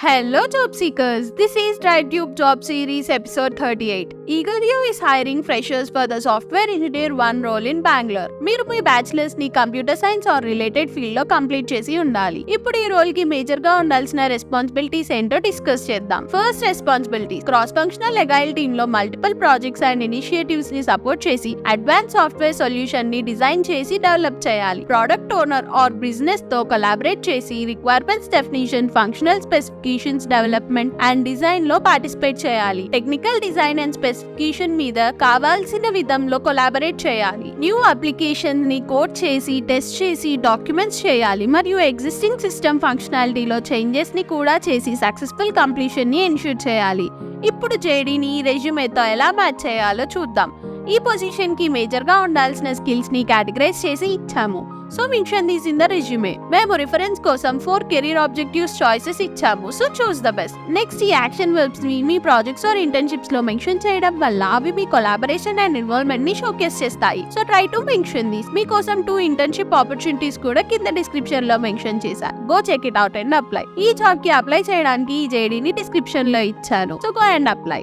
Hello job seekers, this is TriTube Job Series episode 38. EagleView is hiring freshers for the software engineer 1 role in Bangalore. మీరు మీ bachelors ని computer science or related field లో complete చేసి ఉండాలి. ఇప్పుడు ఈ role కి major గా ఉండాల్సిన రెస్పాన్సిబిలిటీస్ ఏంటో డిస్కస్ చేద్దాం. First responsibilities, cross functional agile team లో మల్టిపుల్ ప్రాజెక్ట్స్ అండ్ ఇనిషియేటివ్స్ ని సపోర్ట్ చేసి అడ్వాన్స్ సాఫ్ట్వేర్ సొల్యూషన్ ని డిజైన్ చేసి డెవలప్ చేయాలి. ప్రొడక్ట్ ఓనర్ ఆర్ బిజినెస్ తో కొలాబరేట్ చేసి requirements definition, functional specifications development and design లో పార్టిసిపేట్ చేయాలి. టెక్నికల్ డిజైన్ అండ్ స్పెసిఫికేషన్ మీద కావాల్సిన విధంలో కొలాబరేట్ చేయాలి. న్యూ అప్లికేషన్ ని కోడ్ చేసి టెస్ట్ చేసి డాక్యుమెంట్స్ చేయాలి మరియు ఎగ్జిస్టింగ్ సిస్టమ్ ఫంక్షనాలిటీలో చేంజెస్ ని కూడా చేసి సక్సెస్ఫుల్ కంప్లీషన్ ని ఎన్ష్యూర్ చేయాలి. ఇప్పుడు జేడీని రెజ్యూమేతో ఎలా మ్యాచ్ చేయాలో చూద్దాం. ఈ పొజిషన్ కి మేజర్ గా ఉండాల్సిన స్కిల్స్ ని కేటగరైజ్ చేసి ఇచ్చాము. So mention these in the resume. మేము రిఫరెన్స్ కోసం 4 కెరీర్ ఆబ్జెక్టివ్స్ చాయిసెస్ ఇచ్చాము. So choose the best. Next, ఈ యాక్షన్ వర్బ్స్ ని మీ ప్రాజెక్ట్స్ ఆర్ ఇంటర్న్షిప్స్ లో మెన్షన్ చేయడం వల్ల అవి మీ కొలాబరేషన్ అండ్ ఇన్వాల్వ్మెంట్ ని షోకేస్ చేస్తాయి. So try to mention these. మీకోసం 2 ఇంటర్న్షిప్ ఆపర్చునిటీస్ కూడా కింద డిస్క్రిప్షన్ లో మెన్షన్ చేశాను. Go check it out and apply. ఈ జాబ్ కి అప్లై చేయడానికి ఈ జేడీని డిస్క్రిప్షన్ లో ఇచ్చాను. So go and apply.